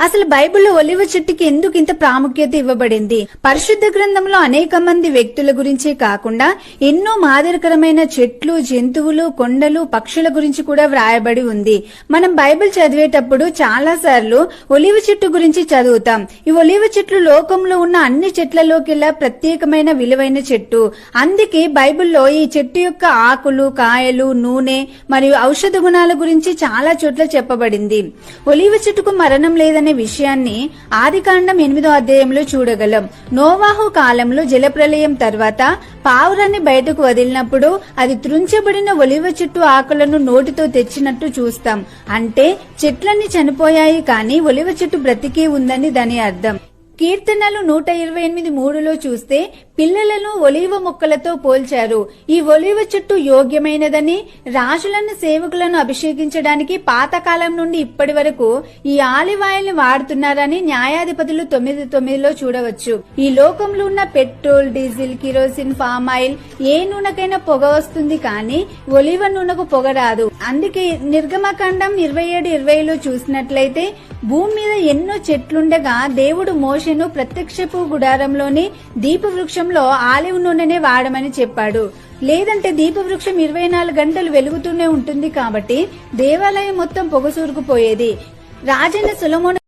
అసలు బైబిల్లో ఒలివ చెట్టుకి ఎందుకు ఇంత ప్రాముఖ్యత ఇవ్వబడింది? పరిశుద్ధ గ్రంథంలో అనేక మంది వ్యక్తుల గురించే కాకుండా ఎన్నో మాదిరికరమైన చెట్లు, జంతువులు, కొండలు, పక్షుల గురించి కూడా వ్రాయబడి ఉంది. మనం బైబిల్ చదివేటప్పుడు చాలా సార్లు ఒలివ చెట్టు గురించి చదువుతాం. ఈ ఒలివ చెట్లు లోకంలో ఉన్న అన్ని చెట్లలోకెల్లా ప్రత్యేకమైన విలువైన చెట్టు. అందుకే బైబిల్లో ఈ చెట్టు యొక్క ఆకులు, కాయలు, నూనె మరియు ఔషధ గుణాల గురించి చాలా చోట్ల చెప్పబడింది. ఒలివ చెట్టుకు మరణం లేదనే విషయాన్ని ఆదికాండం 8వ అధ్యాయంలో చూడగలం. నోవాహు కాలంలో జలప్రలయం తర్వాత పావురాన్ని బయటకు వదిలినప్పుడు అది త్రుంచబడిన ఒలివ చెట్టు ఆకులను నోటితో తెచ్చినట్టు చూస్తాం. అంటే చెట్లన్నీ చనిపోయాయి, కానీ ఒలివ చెట్టు బ్రతికే ఉందని దాని అర్థం. కీర్తనలు 128:3లో చూస్తే పిల్లలను ఒలివ మొక్కలతో పోల్చారు. ఈ ఒలివ చెట్టు యోగ్యమైనదని, రాజులను, సేవకులను అభిషేకించడానికి పాతకాలం నుండి ఇప్పటి వరకు ఈ ఆలివ్ ఆయిల్ ని వాడుతున్నారని న్యాయాధిపతులు 9:9లో చూడవచ్చు. ఈ లోకంలో ఉన్న petrol, diesel, kerosene, palm oil ఏ నూనెకైనా పొగ వస్తుంది, కానీ ఒలివ నూనెకు పొగ రాదు. అందుకే నిర్గమకాండం 27:20లో చూసినట్లయితే భూమి మీద ఎన్నో చెట్లుండగా దేవుడు మోషేను ప్రత్యక్షపు గుడారంలోని దీపవృక్షంలో ఆలివ్ నూనెనే వాడమని చెప్పాడు. లేదంటే దీపవృక్షం 24 గంటలు వెలుగుతూనే ఉంటుంది, కాబట్టి దేవాలయం మొత్తం పొగసూరుకుపోయేది. రాజైన సొలొమోను